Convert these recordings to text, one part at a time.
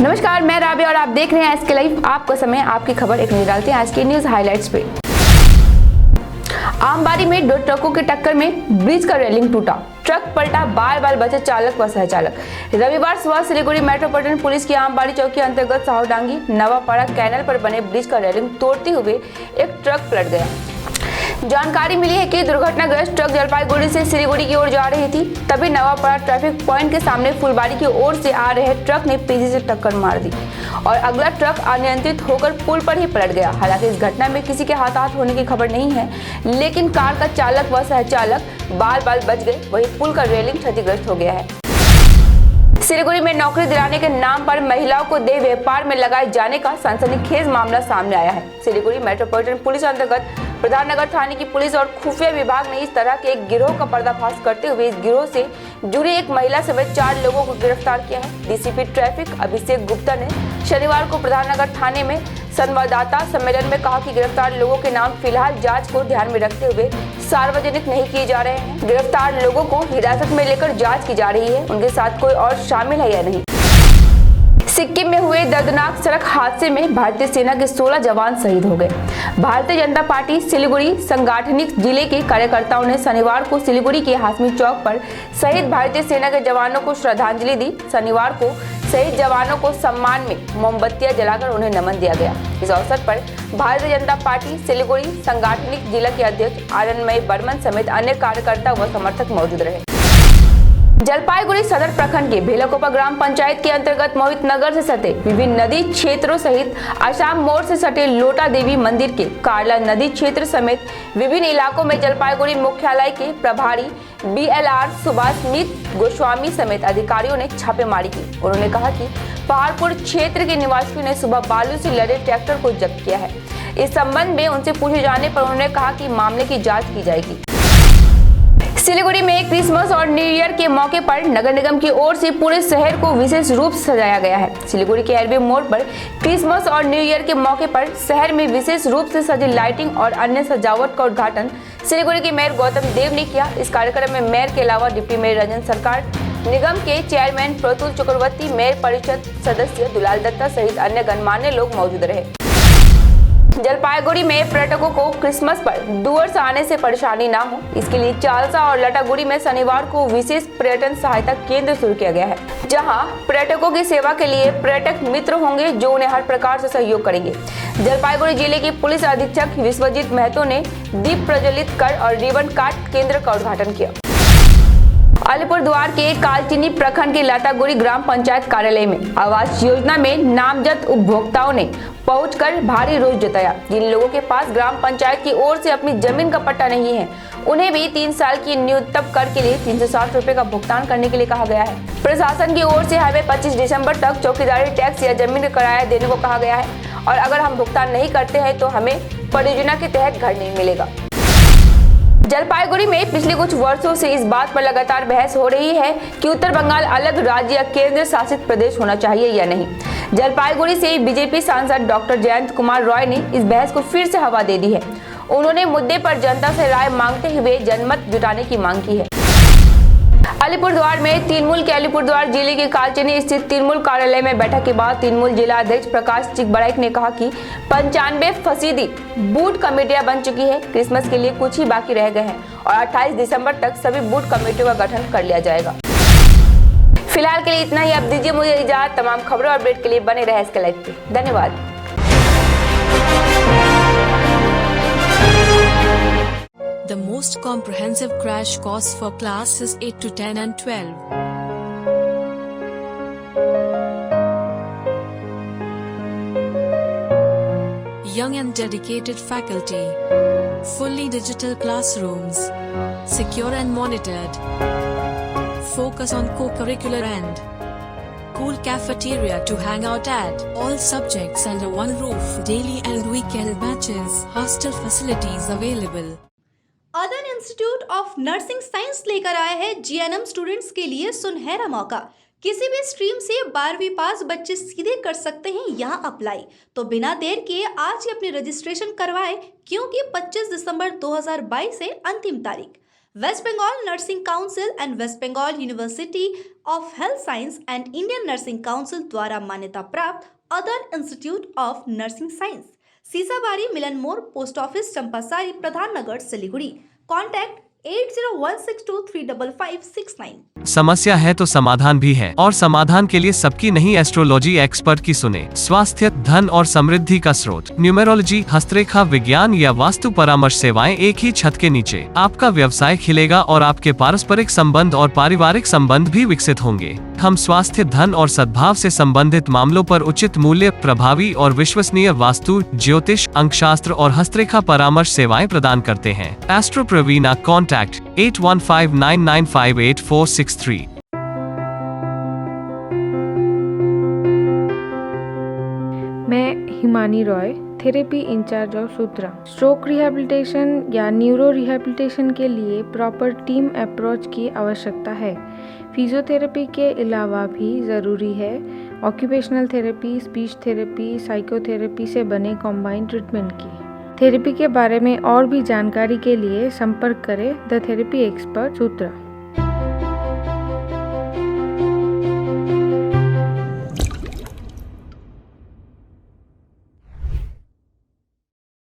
नमस्कार, मैं राबिया और आप देख रहे हैं एसके लाइव। आपका समय आपकी खबर एक नजर डालते हैं आज के न्यूज हाइलाइट्स पे। आमबाड़ी में दो ट्रकों की टक्कर में ब्रिज का रेलिंग टूटा, ट्रक पलटा, बाल बाल बचे चालक व सहचालक। रविवार सुबह सिलीगुड़ी मेट्रोपॉलिटन पुलिस की आमबाड़ी चौकी अंतर्गत साहूडांगी नवापाड़ा कैनल पर बने ब्रिज का रेलिंग तोड़ते हुए एक ट्रक पलट गया। जानकारी मिली है कि दुर्घटनाग्रस्त ट्रक जलपाईगुड़ी से सिलीगुड़ी की ओर जा रही थी, तभी नवापाड़ा ट्रैफिक पॉइंट के सामने फुलबाड़ी की ओर से आ रहे ट्रक ने पीछे से टक्कर मार दी और अगला ट्रक अनियंत्रित होकर पुल पर ही पलट गया। हालांकि इस घटना में किसी के हताहत होने की खबर नहीं है, लेकिन कार का चालक व सहचालक बाल बाल बच गए, वहीं पुल का रेलिंग क्षतिग्रस्त हो गया है। सिलीगुड़ी में नौकरी दिलाने के नाम पर महिलाओं को देह व्यापार में लगाए जाने का सनसनीखेज मामला सामने आया है। सिलीगुड़ी मेट्रोपॉलिटन पुलिस अंतर्गत प्रधाननगर थाने की पुलिस और खुफिया विभाग ने इस तरह के एक गिरोह का पर्दाफाश करते हुए इस गिरोह से जुड़ी एक महिला समेत 4 लोगों को गिरफ्तार किया है। डीसीपी ट्रैफिक अभिषेक गुप्ता ने शनिवार को प्रधाननगर थाने में संवाददाता सम्मेलन में कहा कि गिरफ्तार लोगों के नाम फिलहाल जांच को ध्यान में रखते हुए सार्वजनिक नहीं किए जा रहे हैं। गिरफ्तार लोगों को हिरासत में लेकर जांच की जा रही है, उनके साथ कोई और शामिल है या नहीं। सिक्किम में हुए दर्दनाक सड़क हादसे में भारतीय सेना के 16 जवान शहीद हो गए। भारतीय जनता पार्टी सिलीगुड़ी सांगठनिक जिले के कार्यकर्ताओं ने शनिवार को सिलीगुड़ी के हाशमी चौक पर शहीद भारतीय सेना के जवानों को श्रद्धांजलि दी। शनिवार को शहीद जवानों को सम्मान में मोमबत्तियां जलाकर उन्हें नमन दिया गया। इस अवसर पर भारतीय जनता पार्टी सिलीगुड़ी सांगठनिक जिला के अध्यक्ष आनंदमय बर्मन समेत अन्य कार्यकर्ता व समर्थक मौजूद रहे। जलपाईगुड़ी सदर प्रखंड के भेलाकोपा ग्राम पंचायत के अंतर्गत मोहित नगर से सटे विभिन्न नदी क्षेत्रों सहित आसाम मोड़ से सटे लोटा देवी मंदिर के कार्ला नदी क्षेत्र समेत विभिन्न इलाकों में जलपाईगुड़ी मुख्यालय के प्रभारी BLR सुभाषमित गोस्वामी समेत अधिकारियों ने छापेमारी की। उन्होंने कहा कि पहाड़पुर क्षेत्र के निवासियों ने सुबह बालू से लदे ट्रैक्टर को जब्त किया है। इस संबंध में उनसे पूछे जाने पर उन्होंने कहा कि मामले की जाँच की जाएगी। सिलीगुड़ी में क्रिसमस और न्यू ईयर के मौके पर नगर निगम की ओर से पूरे शहर को विशेष रूप से सजाया गया है। सिलीगुड़ी के एयरवे मोड़ पर क्रिसमस और न्यू ईयर के मौके पर शहर में विशेष रूप से सजी लाइटिंग और अन्य सजावट का उद्घाटन सिलीगुड़ी के मेयर गौतम देव ने किया। इस कार्यक्रम में मेयर के अलावा डिप्टी मेयर रंजन सरकार, निगम के चेयरमैन प्रतुल चक्रवर्ती, मेयर परिषद सदस्य दुलाल दत्ता सहित अन्य गणमान्य लोग मौजूद रहे। जलपाईगुड़ी में पर्यटकों को क्रिसमस पर दूर से आने से परेशानी न हो, इसके लिए चालसा और लटागुड़ी में शनिवार को विशेष पर्यटन सहायता केंद्र शुरू किया गया है, जहां पर्यटकों की सेवा के लिए पर्यटक मित्र होंगे जो उन्हें हर प्रकार से सहयोग करेंगे। जलपाईगुड़ी जिले के पुलिस अधीक्षक विश्वजीत महतो ने दीप प्रज्वलित कर और रिबन काट केंद्र का उद्घाटन किया। अलीपुरद्वार के कालचिनी प्रखंड के लाटागुड़ी ग्राम पंचायत कार्यालय में आवास योजना में नामजद उपभोक्ताओं ने पहुंचकर भारी रोष जताया। जिन लोगों के पास ग्राम पंचायत की ओर से अपनी जमीन का पट्टा नहीं है, उन्हें भी 3 साल की न्यूनतम कर के लिए 360 रुपए का भुगतान करने के लिए कहा गया है। प्रशासन की ओर से हमें 25 दिसंबर तक चौकीदारी टैक्स या जमीन का किराया देने को कहा गया है और अगर हम भुगतान नहीं करते हैं तो हमें परियोजना के तहत घर नहीं मिलेगा। जलपाईगुड़ी में पिछले कुछ वर्षों से इस बात पर लगातार बहस हो रही है कि उत्तर बंगाल अलग राज्य या केंद्र शासित प्रदेश होना चाहिए या नहीं। जलपाईगुड़ी से बीजेपी सांसद डॉक्टर जयंत कुमार रॉय ने इस बहस को फिर से हवा दे दी है। उन्होंने मुद्दे पर जनता से राय मांगते हुए जनमत जुटाने की मांग की है। अलीपुरद्वार में तृणमूल के अलीपुरद्वार जिले के कालचिनी स्थित तृणमूल कार्यालय में बैठक के बाद तृणमूल जिला अध्यक्ष प्रकाश चिकबड़ाइक ने कहा कि 95% बूथ कमेटियां बन चुकी है, क्रिसमस के लिए कुछ ही बाकी रह गए हैं और 28 दिसंबर तक सभी बूथ कमेटियों का गठन कर लिया जाएगा। फिलहाल के लिए इतना ही, अब दीजिए मुझे इजाजत। तमाम खबरों और अपडेट के लिए बने रहे इसके लाइव पे। धन्यवाद। The most comprehensive crash course for classes 8 to 10 and 12. Young and dedicated faculty. Fully digital classrooms. Secure and monitored. Focus on co-curricular and cool cafeteria to hang out at. All subjects under one roof. Daily and weekend batches. Hostel facilities available. अदन institute of nursing science लेकर आया है GNM students के लिए सुनहरा मौका। किसी भी स्ट्रीम से 12वीं पास बच्चे सीधे कर सकते हैं यहाँ अप्लाई। तो बिना देर किए आज ही अपनी रजिस्ट्रेशन करवाएं, क्योंकि 25 दिसंबर 2022 से अंतिम तारीख। West Bengal nursing council and West Bengal university of health science and Indian nursing council द्वारा मान्यता प्राप्त other institute of nursing science, Sisabari, Milan Mor, post office, Champasari, Pradhan Nagar, Siliguri. Contact 8016235569। समस्या है तो समाधान भी है, और समाधान के लिए सबकी नहीं, एस्ट्रोलॉजी एक्सपर्ट की सुने। स्वास्थ्य, धन और समृद्धि का स्रोत, न्यूमेरोलॉजी, हस्तरेखा विज्ञान या वास्तु परामर्श सेवाएं एक ही छत के नीचे। आपका व्यवसाय खिलेगा और आपके पारस्परिक संबंध और पारिवारिक संबंध भी विकसित होंगे। हम स्वास्थ्य, धन और सद्भाव से संबंधित मामलों पर उचित मूल्य, प्रभावी और विश्वसनीय वास्तु, ज्योतिष, अंकशास्त्र और हस्तरेखा परामर्श सेवाएं प्रदान करते हैं। Astro Praveena, contact 8159958463। मैं Himani Roy, therapy in-charge of Sutra. Stroke rehabilitation या न्यूरो रिहैबिलिटेशन के लिए प्रॉपर टीम अप्रोच की आवश्यकता है। फिजियोथेरेपी के अलावा भी ज़रूरी है occupational therapy, speech therapy, psychotherapy से बने कॉम्बाइंड ट्रीटमेंट की। थेरेपी के बारे में और भी जानकारी के लिए संपर्क करें the therapy expert Sutra.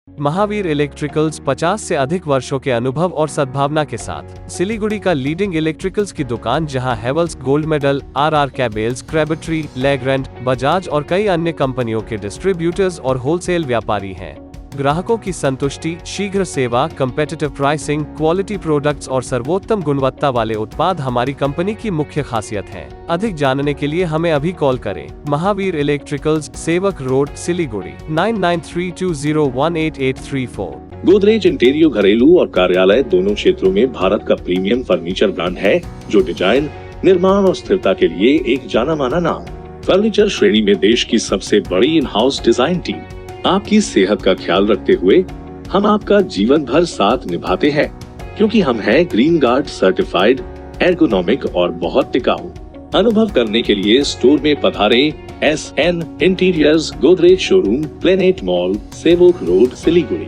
Mahavir electricals 50 से अधिक वर्षों के अनुभव और सद्भावना के साथ सिलीगुड़ी का लीडिंग इलेक्ट्रिकल्स की दुकान, जहां Havells gold medal, RR cables, Crabtree, Legrand, Bajaj और कई अन्य कंपनियों के डिस्ट्रीब्यूटर्स और होलसेल व्यापारी हैं। ग्राहकों की संतुष्टि, शीघ्र सेवा, कम्पेटिटिव प्राइसिंग, क्वालिटी प्रोडक्ट्स और सर्वोत्तम गुणवत्ता वाले उत्पाद हमारी कंपनी की मुख्य खासियत है। अधिक जानने के लिए हमें अभी कॉल करें। महावीर इलेक्ट्रिकल्स, सेवक रोड, सिलीगुड़ी 9932018834। गोदरेज इंटीरियो घरेलू और कार्यालय दोनों क्षेत्रों में भारत का प्रीमियम फर्नीचर ब्रांड है, जो डिजाइन, निर्माण और स्थिरता के लिए एक जाना माना नाम। फर्नीचर श्रेणी में देश की सबसे बड़ी इन हाउस डिजाइन टीम। आपकी सेहत का ख्याल रखते हुए हम आपका जीवन भर साथ निभाते हैं, क्योंकि हम हैं ग्रीन गार्ड सर्टिफाइड, एर्गोनॉमिक और बहुत टिकाऊ। अनुभव करने के लिए स्टोर में पधारें। SN interiors, Godrej showroom, planet mall, सेवक रोड, सिलीगुड़ी।